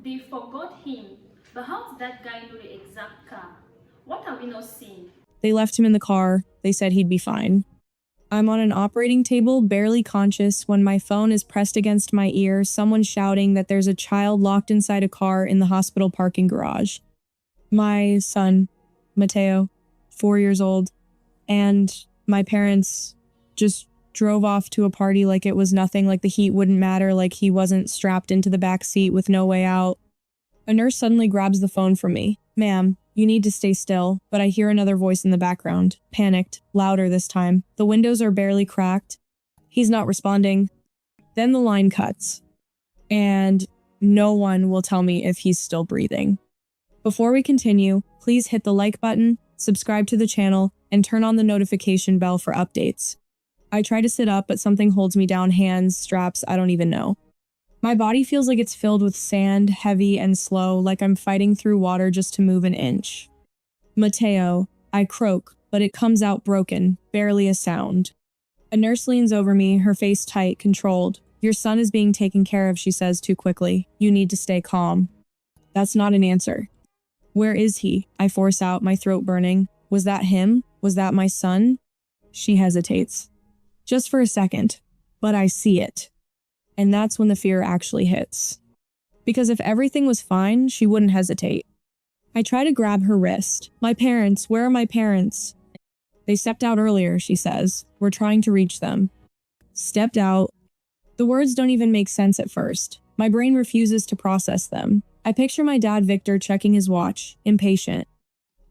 They forgot him. But how's that guy know the exact car? What are we not seeing? They left him in the car. They said he'd be fine. I'm on an operating table, barely conscious, when my phone is pressed against my ear, someone shouting that there's a child locked inside a car in the hospital parking garage. My son, Mateo, 4 years old, and my parents just drove off to a party like it was nothing, like the heat wouldn't matter, like he wasn't strapped into the back seat with no way out. A nurse suddenly grabs the phone from me. "Ma'am, you need to stay still," but I hear another voice in the background, panicked, louder this time. The windows are barely cracked. He's not responding. Then the line cuts, and no one will tell me if he's still breathing. Before we continue, please hit the like button, subscribe to the channel, and turn on the notification bell for updates. I try to sit up, but something holds me down, hands, straps, I don't even know. My body feels like it's filled with sand, heavy and slow, like I'm fighting through water just to move an inch. "Mateo," I croak, but it comes out broken, barely a sound. A nurse leans over me, her face tight, controlled. "Your son is being taken care of," she says too quickly. "You need to stay calm." That's not an answer. "Where is he?" I force out, my throat burning. Was that him? Was that my son? She hesitates. Just for a second. But I see it. And that's when the fear actually hits. Because if everything was fine, she wouldn't hesitate. I try to grab her wrist. "My parents, where are my parents?" "They stepped out earlier," she says. "We're trying to reach them." Stepped out. The words don't even make sense at first. My brain refuses to process them. I picture my dad, Victor, checking his watch, impatient.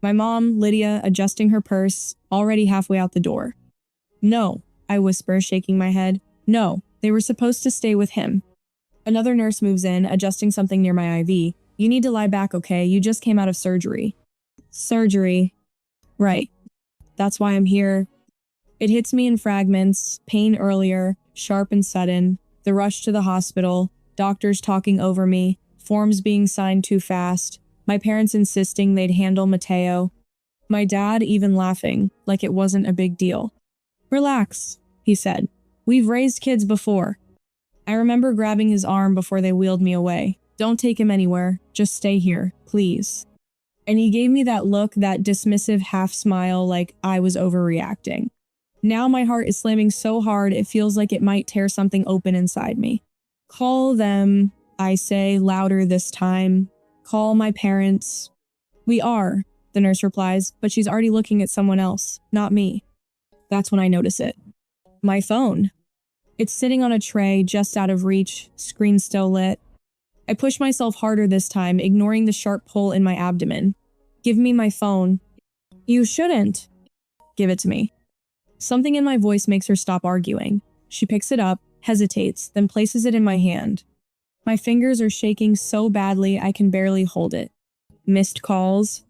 My mom, Lydia, adjusting her purse, already halfway out the door. "No," I whisper, shaking my head. "No, they were supposed to stay with him." Another nurse moves in, adjusting something near my IV. "You need to lie back, okay? You just came out of surgery." Surgery. Right. That's why I'm here. It hits me in fragments, pain earlier, sharp and sudden, the rush to the hospital, doctors talking over me, forms being signed too fast, my parents insisting they'd handle Mateo, my dad even laughing, like it wasn't a big deal. "Relax," he said. "We've raised kids before." I remember grabbing his arm before they wheeled me away. "Don't take him anywhere. Just stay here, please." And he gave me that look, that dismissive half smile, like I was overreacting. Now my heart is slamming so hard it feels like it might tear something open inside me. "Call them," I say, louder this time. "Call my parents." "We are," the nurse replies, but she's already looking at someone else, not me. That's when I notice it. My phone. It's sitting on a tray just out of reach, screen still lit. I push myself harder this time, ignoring the sharp pull in my abdomen. "Give me my phone." "You shouldn't." "Give it to me." Something in my voice makes her stop arguing. She picks it up, hesitates, then places it in my hand. My fingers are shaking so badly I can barely hold it. Missed calls.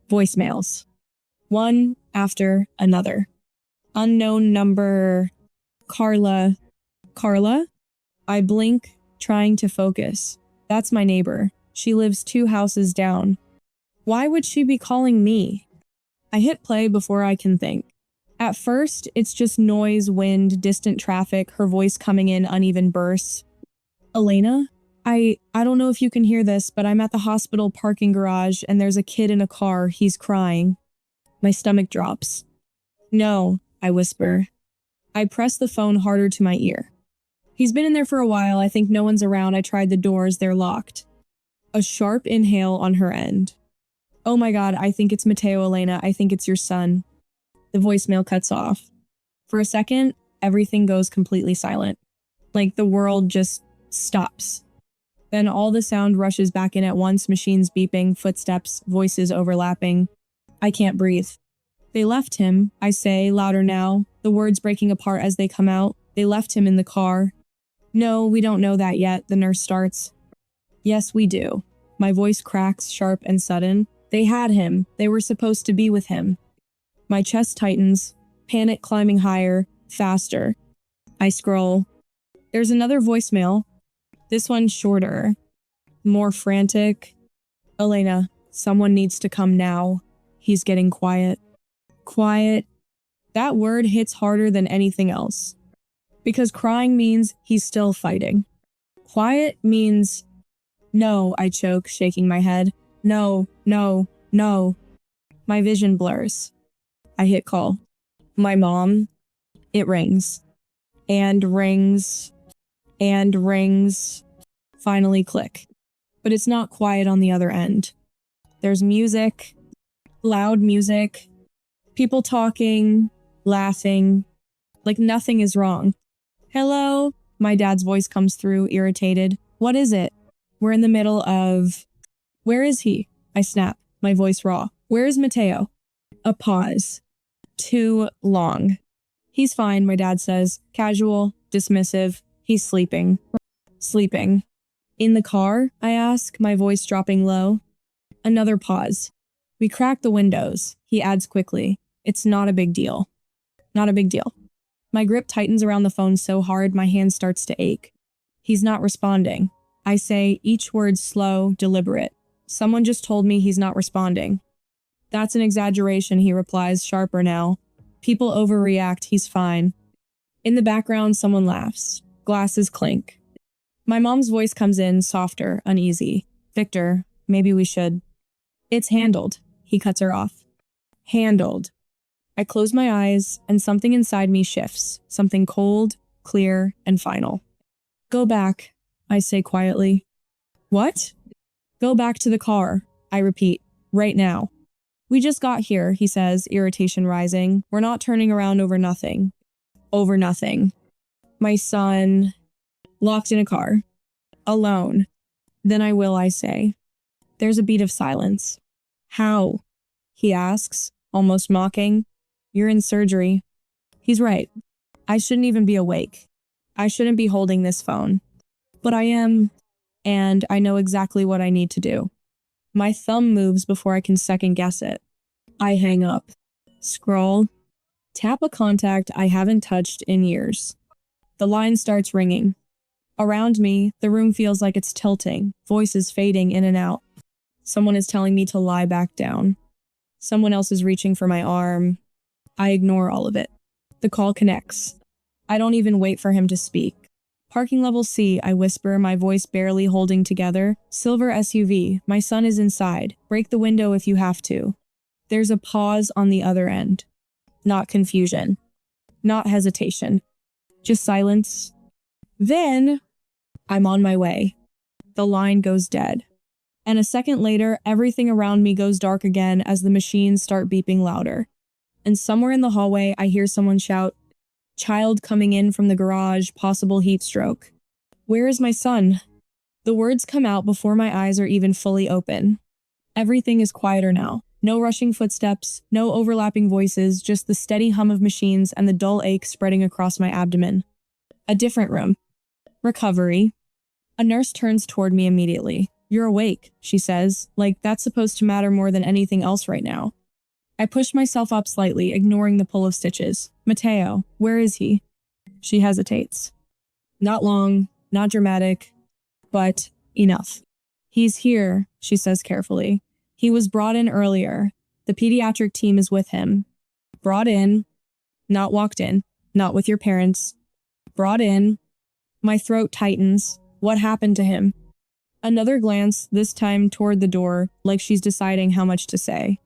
Voicemails. One after another. Unknown number. Carla. Carla? I blink, trying to focus. That's my neighbor. She lives 2 houses down. Why would she be calling me? I hit play before I can think. At first, it's just noise, wind, distant traffic, her voice coming in uneven bursts. "Elena? I don't know if you can hear this, but I'm at the hospital parking garage and there's a kid in a car. He's crying." My stomach drops. "No," I whisper. I press the phone harder to my ear. "He's been in there for a while. I think no one's around. I tried the doors. They're locked." A sharp inhale on her end. "Oh my God, I think it's Mateo, Elena. I think it's your son." The voicemail cuts off. For a second, everything goes completely silent. Like the world just stops. Then all the sound rushes back in at once, machines beeping, footsteps, voices overlapping. I can't breathe. "They left him," I say, louder now, the words breaking apart as they come out. "They left him in the car." "No, we don't know that yet," the nurse starts. "Yes, we do." My voice cracks, sharp and sudden. "They had him. They were supposed to be with him." My chest tightens, panic climbing higher, faster. I scroll. There's another voicemail. This one's shorter, more frantic. "Elena, someone needs to come now. He's getting quiet." Quiet. That word hits harder than anything else. Because crying means he's still fighting. Quiet means No, I choke, shaking my head. No, no, no. My vision blurs. I hit call. My mom. It rings. And rings. And rings. Finally click. But it's not quiet on the other end. There's music. Loud music. People talking. Laughing. Like nothing is wrong. Hello? My dad's voice comes through, irritated. What is it? We're in the middle of... Where is he? I snap, my voice raw. Where is Mateo? A pause. Too long. He's fine, my dad says. Casual, dismissive. He's sleeping. Sleeping. In the car? I ask, my voice dropping low. Another pause. We crack the windows. He adds quickly. It's not a big deal. Not a big deal. My grip tightens around the phone so hard my hand starts to ache. He's not responding. I say, each word slow, deliberate. Someone just told me he's not responding. That's an exaggeration, he replies, sharper now. People overreact, he's fine. In the background, someone laughs. Glasses clink. My mom's voice comes in, softer, uneasy. Victor, maybe we should. It's handled. He cuts her off. Handled. I close my eyes, and something inside me shifts. Something cold, clear, and final. Go back, I say quietly. What? Go back to the car, I repeat, right now. We just got here, he says, irritation rising. We're not turning around over nothing. Over nothing. My son, locked in a car. Alone. Then I will, I say. There's a beat of silence. How? He asks, almost mocking. You're in surgery. He's right. I shouldn't even be awake. I shouldn't be holding this phone. But I am, and I know exactly what I need to do. My thumb moves before I can second guess it. I hang up. Scroll. Tap a contact I haven't touched in years. The line starts ringing. Around me, the room feels like it's tilting, voices fading in and out. Someone is telling me to lie back down. Someone else is reaching for my arm. I ignore all of it. The call connects. I don't even wait for him to speak. Parking level C, I whisper, my voice barely holding together. Silver SUV. My son is inside. Break the window if you have to. There's a pause on the other end. Not confusion. Not hesitation. Just silence. Then, I'm on my way. The line goes dead. And a second later, everything around me goes dark again as the machines start beeping louder. And somewhere in the hallway, I hear someone shout, "Child coming in from the garage, possible heat stroke." Where is my son? The words come out before my eyes are even fully open. Everything is quieter now. No rushing footsteps, no overlapping voices, just the steady hum of machines and the dull ache spreading across my abdomen. A different room. Recovery. A nurse turns toward me immediately. You're awake, she says, like that's supposed to matter more than anything else right now. I push myself up slightly, ignoring the pull of stitches. Mateo, where is he? She hesitates. Not long, not dramatic, but enough. He's here, she says carefully. He was brought in earlier. The pediatric team is with him. Brought in, not walked in, not with your parents. Brought in. My throat tightens. What happened to him? Another glance, this time toward the door, like she's deciding how much to say.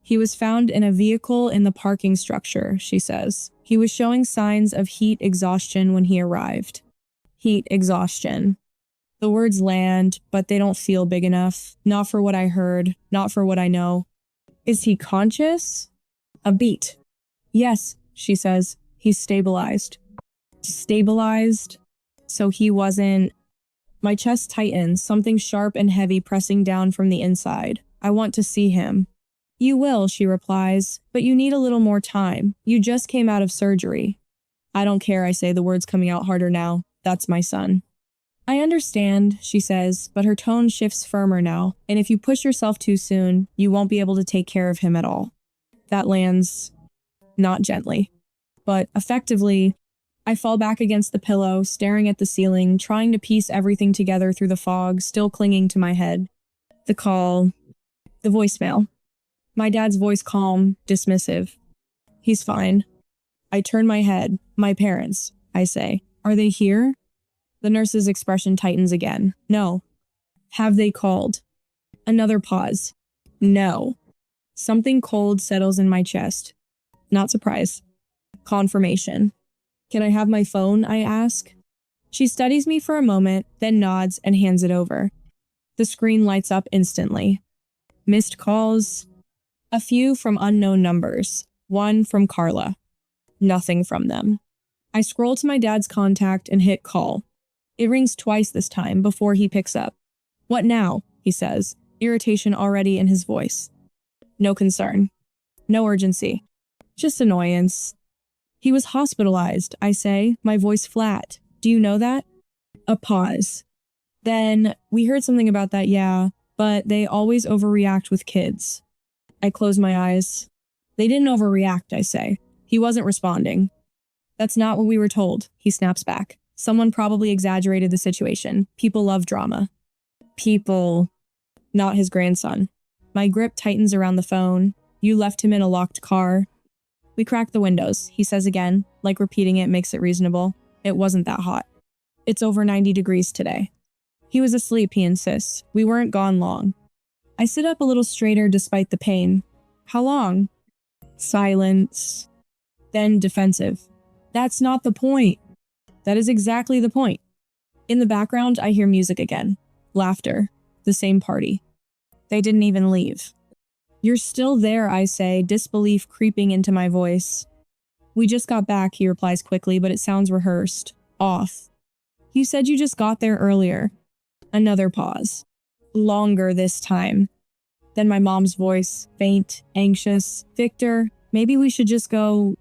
He was found in a vehicle in the parking structure, she says. He was showing signs of heat exhaustion when he arrived. Heat exhaustion. The words land, but they don't feel big enough. Not for what I heard, not for what I know. Is he conscious? A beat. Yes, she says. He's stabilized. Stabilized? So he wasn't... My chest tightens, something sharp and heavy pressing down from the inside. I want to see him. You will, she replies, but you need a little more time. You just came out of surgery. I don't care, I say, the words coming out harder now. That's my son. I understand, she says, but her tone shifts firmer now, and if you push yourself too soon, you won't be able to take care of him at all. That lands, not gently, but effectively. I fall back against the pillow, staring at the ceiling, trying to piece everything together through the fog, still clinging to my head. The call, the voicemail. My dad's voice calm, dismissive. He's fine. I turn my head. My parents, I say. Are they here? The nurse's expression tightens again. No. Have they called? Another pause. No. Something cold settles in my chest. Not surprise. Confirmation. Can I have my phone? I ask. She studies me for a moment, then nods and hands it over. The screen lights up instantly. Missed calls. A few from unknown numbers. One from Carla. Nothing from them. I scroll to my dad's contact and hit call. It rings twice this time before he picks up. What now? He says, irritation already in his voice. No concern. No urgency. Just annoyance. He was hospitalized, I say, my voice flat. Do you know that? A pause. Then, we heard something about that, yeah, but they always overreact with kids. I close my eyes. They didn't overreact, I say. He wasn't responding. That's not what we were told, he snaps back. Someone probably exaggerated the situation. People love drama. People. Not his grandson. My grip tightens around the phone. You left him in a locked car. We crack the windows, he says again, like repeating it makes it reasonable. It wasn't that hot. It's over 90 degrees today. He was asleep, he insists. We weren't gone long. I sit up a little straighter despite the pain. How long? Silence. Then defensive. That's not the point. That is exactly the point. In the background, I hear music again. Laughter. The same party. They didn't even leave. You're still there, I say, disbelief creeping into my voice. We just got back, he replies quickly, but it sounds rehearsed. Off. You said you just got there earlier. Another pause. Longer this time. Then my mom's voice, faint, anxious. Victor, maybe we should just go.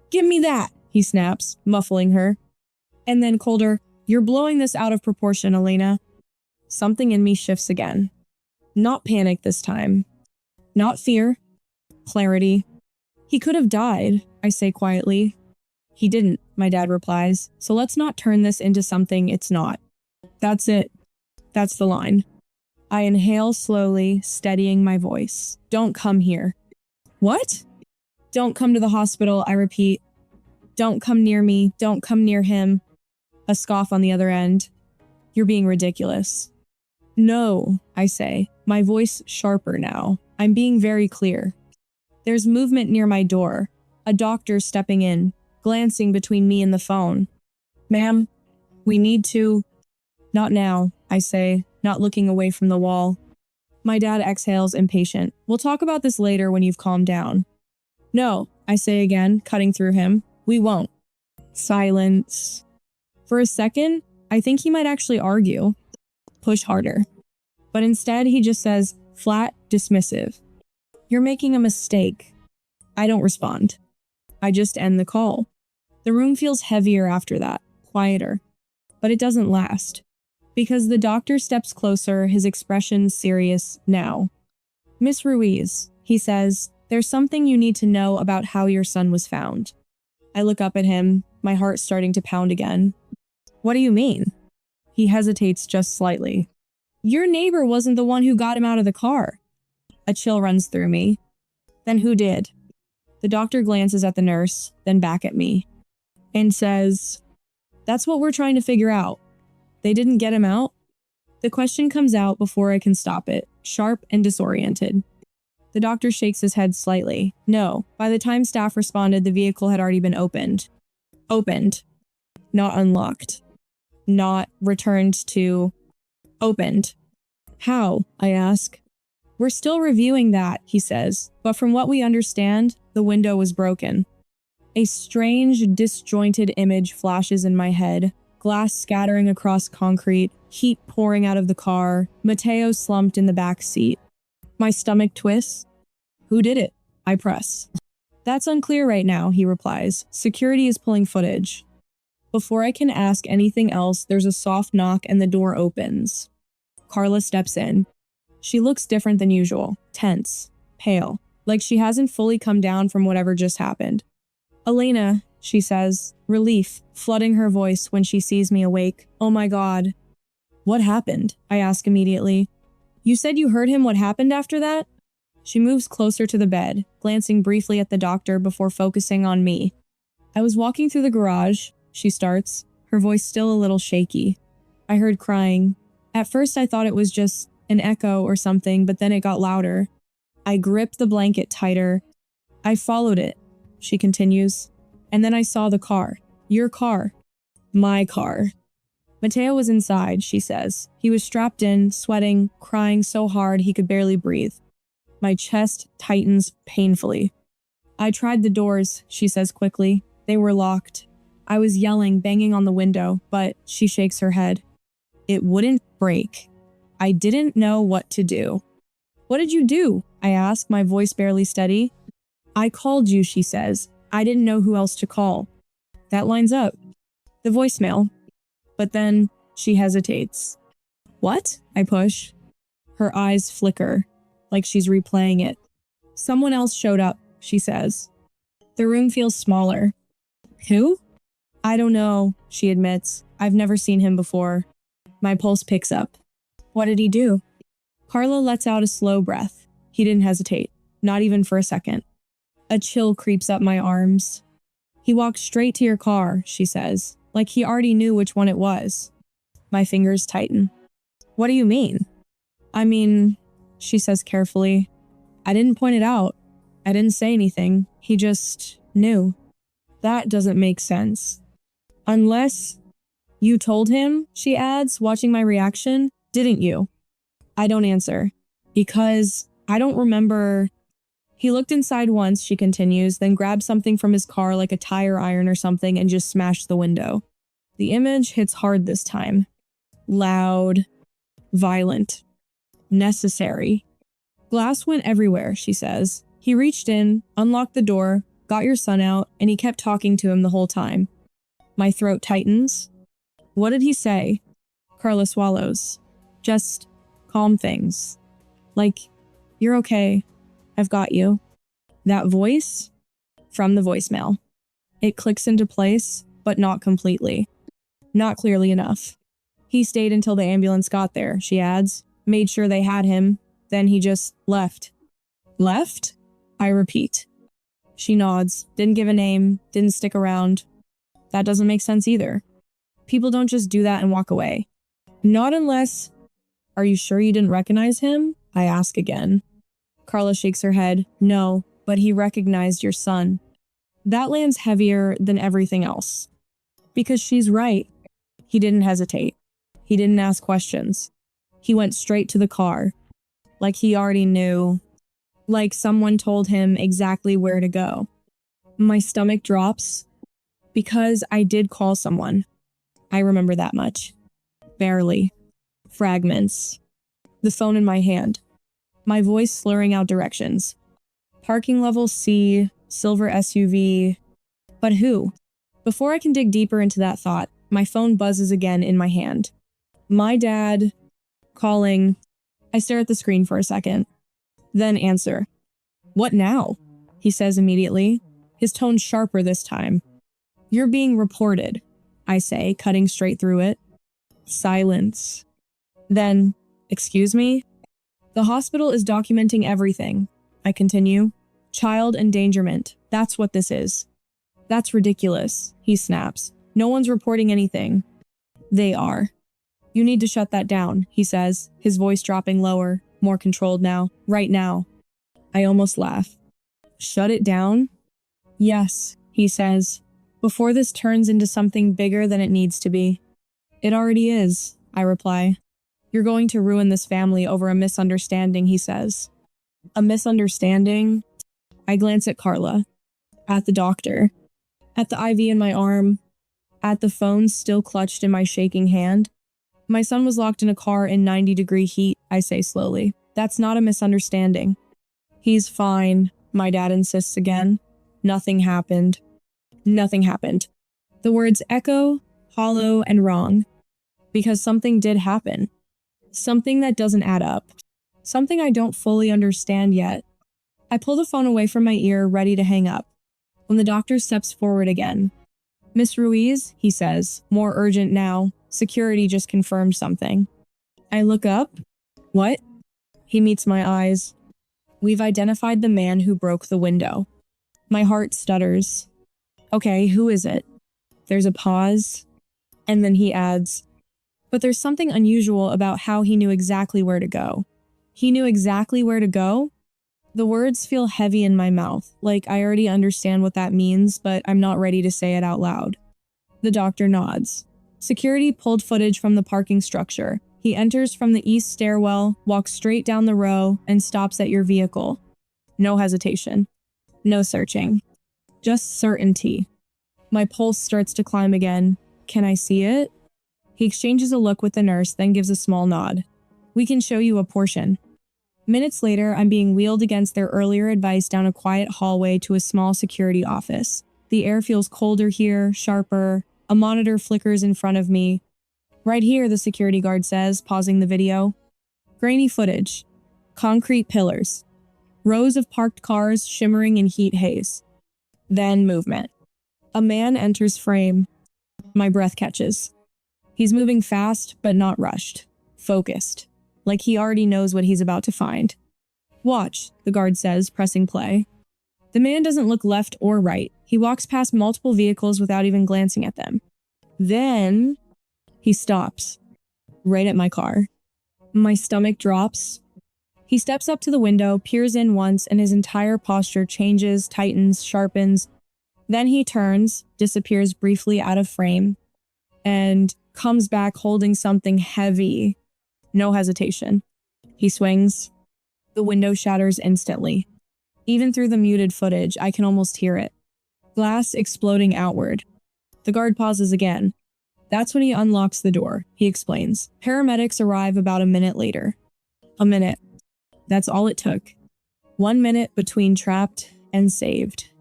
Give me that, he snaps, muffling her. And then colder, you're blowing this out of proportion, Elena. Something in me shifts again. Not panic this time. Not fear. Clarity. He could have died, I say quietly. He didn't, my dad replies, so let's not turn this into something it's not. That's it. That's the line. I inhale slowly, steadying my voice. Don't come here. What? Don't come to the hospital, I repeat. Don't come near me. Don't come near him. A scoff on the other end. You're being ridiculous. No, I say, my voice sharper now. I'm being very clear. There's movement near my door. A doctor stepping in, glancing between me and the phone. Ma'am, we need to. Not now, I say, not looking away from the wall. My dad exhales, impatient. We'll talk about this later when you've calmed down. No, I say again, cutting through him. We won't. Silence. For a second, I think he might actually argue. Push harder. But instead, he just says, flat, dismissive. You're making a mistake. I don't respond. I just end the call. The room feels heavier after that, quieter. But it doesn't last. Because the doctor steps closer, his expression serious now. Miss Ruiz, he says, there's something you need to know about how your son was found. I look up at him, my heart starting to pound again. What do you mean? He hesitates just slightly. Your neighbor wasn't the one who got him out of the car. A chill runs through me. Then who did? The doctor glances at the nurse, then back at me, and says, that's what we're trying to figure out. They didn't get him out? The question comes out before I can stop it, sharp and disoriented. The doctor shakes his head slightly. No, by the time staff responded, the vehicle had already been opened. Opened. Not unlocked. Not returned to. Opened. How? I ask. We're still reviewing that, he says, but from what we understand, the window was broken. A strange, disjointed image flashes in my head. Glass scattering across concrete, heat pouring out of the car, Mateo slumped in the back seat. My stomach twists. Who did it? I press. That's unclear right now, he replies. Security is pulling footage. Before I can ask anything else, there's a soft knock and the door opens. Carla steps in. She looks different than usual, tense, pale, like she hasn't fully come down from whatever just happened. Elena, she says, relief flooding her voice when she sees me awake. Oh my God. What happened? I ask immediately. You said you heard him. What happened after that? She moves closer to the bed, glancing briefly at the doctor before focusing on me. I was walking through the garage, she starts, her voice still a little shaky. I heard crying. At first, I thought it was just an echo or something, but then it got louder. I gripped the blanket tighter. I followed it, she continues. And then I saw the car. Your car. My car. Mateo was inside, she says. He was strapped in, sweating, crying so hard he could barely breathe. My chest tightens painfully. I tried the doors, she says quickly. They were locked. I was yelling, banging on the window, but she shakes her head. It wouldn't break. I didn't know what to do. What did you do? I ask, my voice barely steady. I called you, she says. I didn't know who else to call. That lines up. The voicemail. But then she hesitates. What? I push. Her eyes flicker, like she's replaying it. Someone else showed up, she says. The room feels smaller. Who? I don't know, she admits. I've never seen him before. My pulse picks up. What did he do? Carla lets out a slow breath. He didn't hesitate, not even for a second. A chill creeps up my arms. He walked straight to your car, she says, like he already knew which one it was. My fingers tighten. What do you mean? I mean, she says carefully. I didn't point it out. I didn't say anything. He just knew. That doesn't make sense. Unless you told him, she adds, watching my reaction, didn't you? I don't answer. Because I don't remember. He looked inside once, she continues, then grabbed something from his car like a tire iron or something and just smashed the window. The image hits hard this time. Loud. Violent. Necessary. Glass went everywhere, she says. He reached in, unlocked the door, got your son out, and he kept talking to him the whole time. My throat tightens. What did he say? Carla swallows. Just calm things. Like, you're okay. I've got you. That voice? From the voicemail. It clicks into place, but not completely. Not clearly enough. He stayed until the ambulance got there, she adds. Made sure they had him. Then he just left. Left? I repeat. She nods. Didn't give a name. Didn't stick around. That doesn't make sense either. People don't just do that and walk away. Not unless... Are you sure you didn't recognize him? I ask again. Carla shakes her head. No, but he recognized your son. That lands heavier than everything else. Because she's right. He didn't hesitate. He didn't ask questions. He went straight to the car. Like he already knew. Like someone told him exactly where to go. My stomach drops. Because I did call someone. I remember that much. Barely. Fragments. The phone in my hand. My voice slurring out directions. Parking level C, silver SUV. But who? Before I can dig deeper into that thought, my phone buzzes again in my hand. My dad. Calling. I stare at the screen for a second. Then answer. What now? He says immediately, his tone sharper this time. You're being reported, I say, cutting straight through it. Silence. Then, excuse me? The hospital is documenting everything, I continue. Child endangerment, that's what this is. That's ridiculous, he snaps. No one's reporting anything. They are. You need to shut that down, he says, his voice dropping lower, more controlled now, right now. I almost laugh. Shut it down? Yes, he says, before this turns into something bigger than it needs to be. It already is, I reply. You're going to ruin this family over a misunderstanding, he says. A misunderstanding? I glance at Carla, at the doctor, at the IV in my arm, at the phone still clutched in my shaking hand. My son was locked in a car in 90-degree heat, I say slowly. That's not a misunderstanding. He's fine, my dad insists again. Nothing happened. Nothing happened. The words echo, hollow, and wrong. Because something did happen. Something that doesn't add up. Something I don't fully understand yet. I pull the phone away from my ear, ready to hang up, when the doctor steps forward again. Miss Ruiz, he says, more urgent now. Security just confirmed something. I look up. What? He meets my eyes. We've identified the man who broke the window. My heart stutters. Okay, who is it? There's a pause, and then he adds, But there's something unusual about how he knew exactly where to go. He knew exactly where to go. The words feel heavy in my mouth, like I already understand what that means, but I'm not ready to say it out loud. The doctor nods. Security pulled footage from the parking structure. He enters from the east stairwell, walks straight down the row, and stops at your vehicle. No hesitation. No searching. Just certainty. My pulse starts to climb again. Can I see it? He exchanges a look with the nurse, then gives a small nod. We can show you a portion. Minutes later, I'm being wheeled against their earlier advice down a quiet hallway to a small security office. The air feels colder here, sharper. A monitor flickers in front of me. Right here, the security guard says, pausing the video. Grainy footage. Concrete pillars. Rows of parked cars shimmering in heat haze. Then movement. A man enters frame. My breath catches. He's moving fast, but not rushed. Focused. Like he already knows what he's about to find. Watch, the guard says, pressing play. The man doesn't look left or right. He walks past multiple vehicles without even glancing at them. Then, he stops. Right at my car. My stomach drops. He steps up to the window, peers in once, and his entire posture changes, tightens, sharpens. Then he turns, disappears briefly out of frame, and comes back holding something heavy. No hesitation. He swings. The window shatters instantly. Even through the muted footage, I can almost hear it. Glass exploding outward. The guard pauses again. That's when he unlocks the door, he explains. Paramedics arrive about a minute later. A minute. That's all it took. 1 minute between trapped and saved.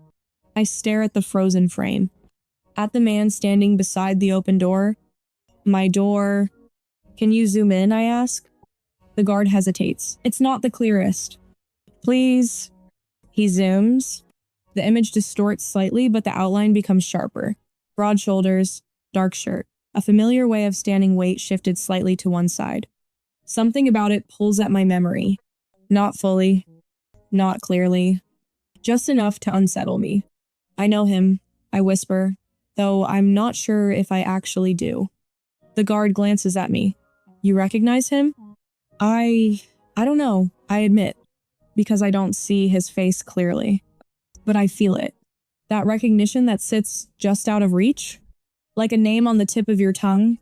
I stare at the frozen frame. At the man standing beside the open door. My door. Can you zoom in, I ask? The guard hesitates. It's not the clearest. Please. He zooms. The image distorts slightly, but the outline becomes sharper. Broad shoulders, dark shirt. A familiar way of standing weight shifted slightly to one side. Something about it pulls at my memory. Not fully. Not clearly. Just enough to unsettle me. I know him, I whisper, though I'm not sure if I actually do. The guard glances at me. You recognize him? I don't know, I admit, because I don't see his face clearly. But I feel it. That recognition that sits just out of reach? Like a name on the tip of your tongue?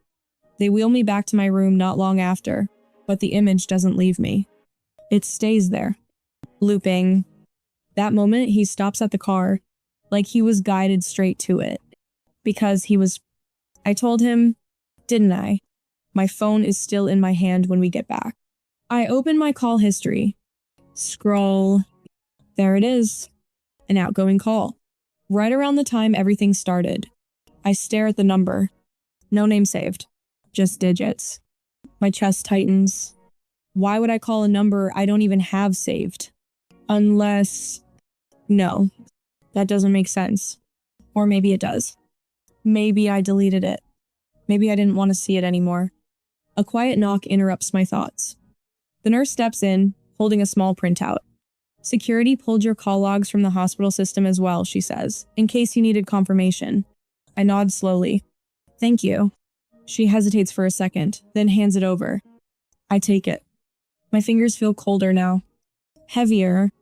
They wheel me back to my room not long after, but the image doesn't leave me. It stays there, looping. That moment, he stops at the car, like he was guided straight to it. Because I told him, didn't I? My phone is still in my hand when we get back. I open my call history. Scroll. There it is. An outgoing call. Right around the time everything started. I stare at the number. No name saved. Just digits. My chest tightens. Why would I call a number I don't even have saved? Unless... No. That doesn't make sense. Or maybe it does. Maybe I deleted it. Maybe I didn't want to see it anymore. A quiet knock interrupts my thoughts. The nurse steps in, holding a small printout. Security pulled your call logs from the hospital system as well, she says, in case you needed confirmation. I nod slowly. Thank you. She hesitates for a second, then hands it over. I take it. My fingers feel colder now. Heavier.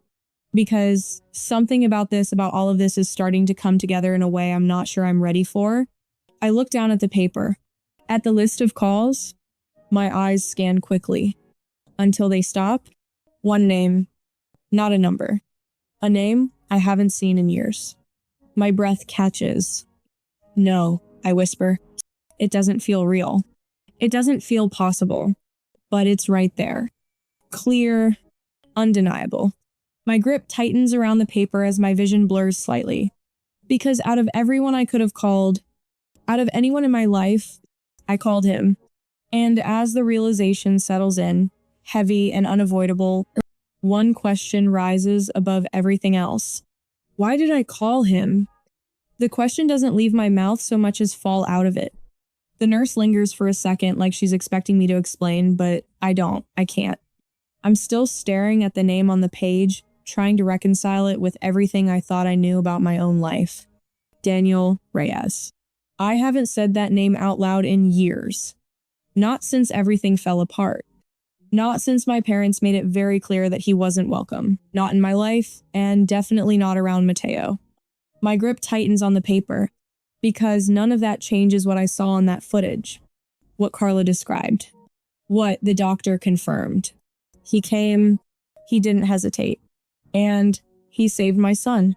Because something about all of this is starting to come together in a way I'm not sure I'm ready for. I look down at the paper. At the list of calls, my eyes scan quickly. Until they stop. One name. Not a number. A name I haven't seen in years. My breath catches. No, I whisper. It doesn't feel real. It doesn't feel possible. But it's right there. Clear. Undeniable. My grip tightens around the paper as my vision blurs slightly. Because out of everyone I could have called, out of anyone in my life, I called him. And as the realization settles in, heavy and unavoidable, one question rises above everything else. Why did I call him? The question doesn't leave my mouth so much as fall out of it. The nurse lingers for a second like she's expecting me to explain, but I don't. I can't. I'm still staring at the name on the page, trying to reconcile it with everything I thought I knew about my own life. Daniel Reyes. I haven't said that name out loud in years. Not since everything fell apart. Not since my parents made it very clear that he wasn't welcome. Not in my life, and definitely not around Mateo. My grip tightens on the paper, because none of that changes what I saw in that footage. What Carla described. What the doctor confirmed. He came, he didn't hesitate. And he saved my son.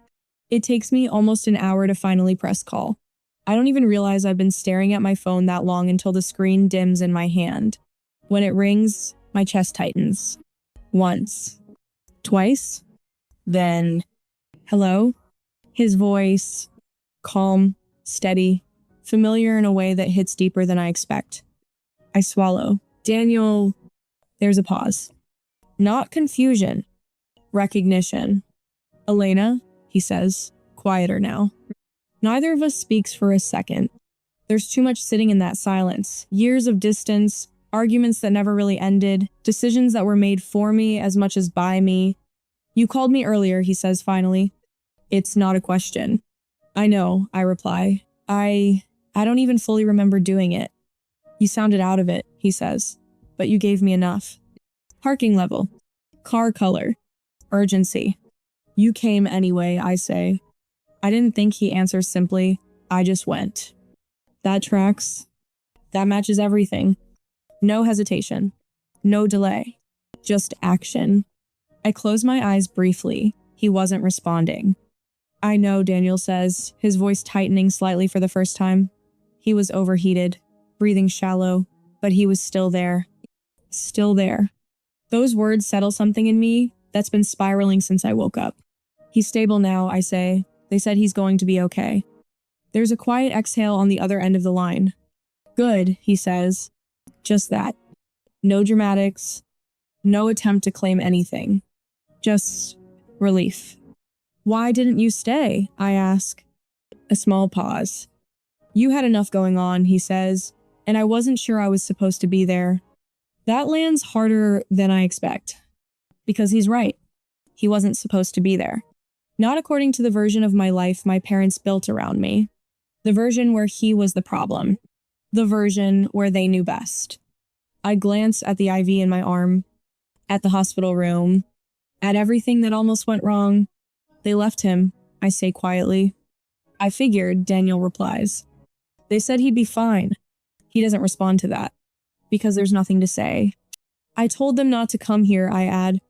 It takes me almost an hour to finally press call. I don't even realize I've been staring at my phone that long until the screen dims in my hand. When it rings, my chest tightens. Once. Twice. Then, hello? His voice, calm, steady, familiar in a way that hits deeper than I expect. I swallow. Daniel, there's a pause. Not confusion. Recognition. Elena, he says, quieter now. Neither of us speaks for a second. There's too much sitting in that silence. Years of distance, arguments that never really ended, decisions that were made for me as much as by me. You called me earlier, he says finally. It's not a question. I know, I reply. I don't even fully remember doing it. You sounded out of it, he says, but you gave me enough. Parking level. Car color. Urgency. You came anyway, I say. I didn't think he answers simply. I just went. That tracks. That matches everything. No hesitation. No delay. Just action. I close my eyes briefly. He wasn't responding. I know, Daniel says, his voice tightening slightly for the first time. He was overheated, breathing shallow, but he was still there. Still there. Those words settle something in me that's been spiraling since I woke up. He's stable now, I say. They said he's going to be okay. There's a quiet exhale on the other end of the line. Good, he says. Just that. No dramatics. No attempt to claim anything. Just relief. Why didn't you stay? I ask. A small pause. You had enough going on, he says, and I wasn't sure I was supposed to be there. That lands harder than I expect. Because he's right. He wasn't supposed to be there. Not according to the version of my life my parents built around me. The version where he was the problem. The version where they knew best. I glance at the IV in my arm, at the hospital room, at everything that almost went wrong. They left him, I say quietly. I figured, Daniel replies. They said he'd be fine. He doesn't respond to that, because there's nothing to say. I told them not to come here, I add.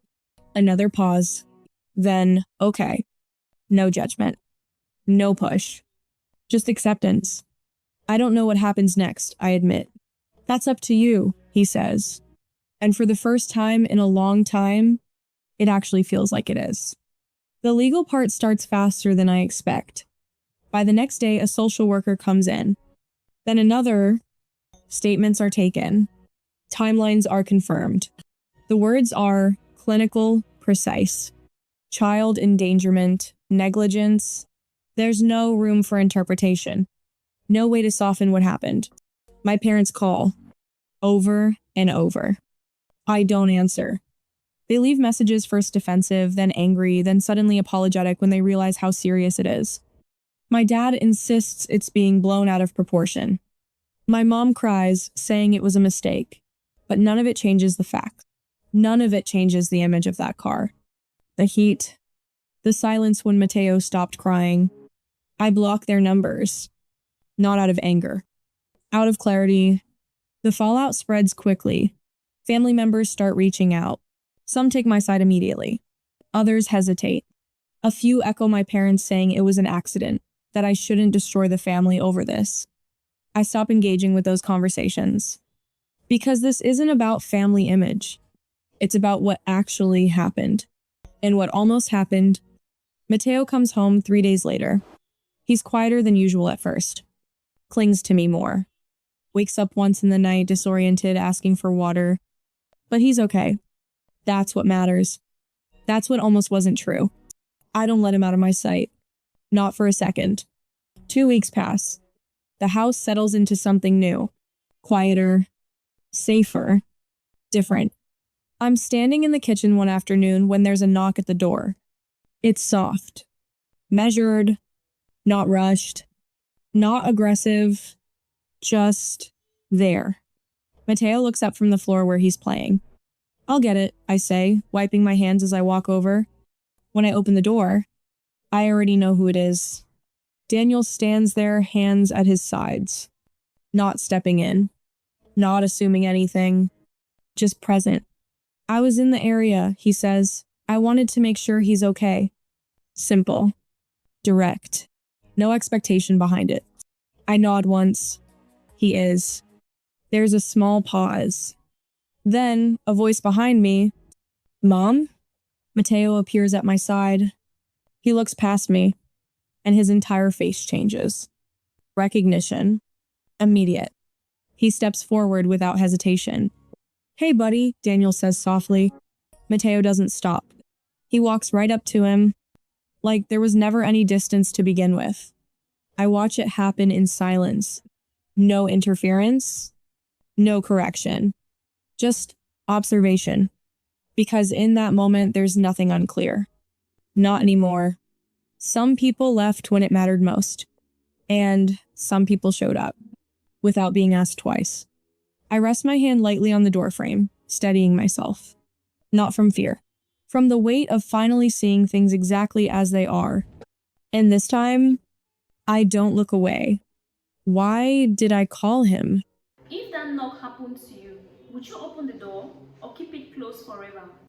Another pause. Then, okay. No judgment. No push. Just acceptance. I don't know what happens next, I admit. That's up to you, he says. And for the first time in a long time, it actually feels like it is. The legal part starts faster than I expect. By the next day, a social worker comes in. Then another. Statements are taken. Timelines are confirmed. The words are clinical, precise. Child endangerment, negligence. There's no room for interpretation. No way to soften what happened. My parents call. Over and over. I don't answer. They leave messages first defensive, then angry, then suddenly apologetic when they realize how serious it is. My dad insists it's being blown out of proportion. My mom cries, saying it was a mistake. But none of it changes the fact. None of it changes the image of that car. The heat. The silence when Mateo stopped crying. I block their numbers. Not out of anger. Out of clarity. The fallout spreads quickly. Family members start reaching out. Some take my side immediately. Others hesitate. A few echo my parents saying it was an accident, that I shouldn't destroy the family over this. I stop engaging with those conversations. Because this isn't about family image. It's about what actually happened. And what almost happened. Mateo comes home 3 days later. He's quieter than usual at first. Clings to me more. Wakes up once in the night, disoriented, asking for water. But he's okay. That's what matters. That's what almost wasn't true. I don't let him out of my sight. Not for a second. 2 weeks pass. The house settles into something new. Quieter. Safer. Different. I'm standing in the kitchen one afternoon when there's a knock at the door. It's soft. Measured. Not rushed. Not aggressive. Just there. Mateo looks up from the floor where he's playing. I'll get it, I say, wiping my hands as I walk over. When I open the door, I already know who it is. Daniel stands there, hands at his sides, not stepping in, not assuming anything, just present. I was in the area, he says. I wanted to make sure he's okay. Simple. Direct. No expectation behind it. I nod once. He is. There's a small pause. Then, a voice behind me. Mom? Mateo appears at my side. He looks past me, and his entire face changes. Recognition. Immediate. He steps forward without hesitation. Hey, buddy, Daniel says softly. Mateo doesn't stop. He walks right up to him, like there was never any distance to begin with. I watch it happen in silence. No interference, no correction. Just observation. Because in that moment, there's nothing unclear. Not anymore. Some people left when it mattered most. And some people showed up, without being asked twice. I rest my hand lightly on the doorframe, steadying myself. Not from fear. From the weight of finally seeing things exactly as they are. And this time, I don't look away. Why did I call him? If that knock happened to you, would you open the door or keep it closed forever?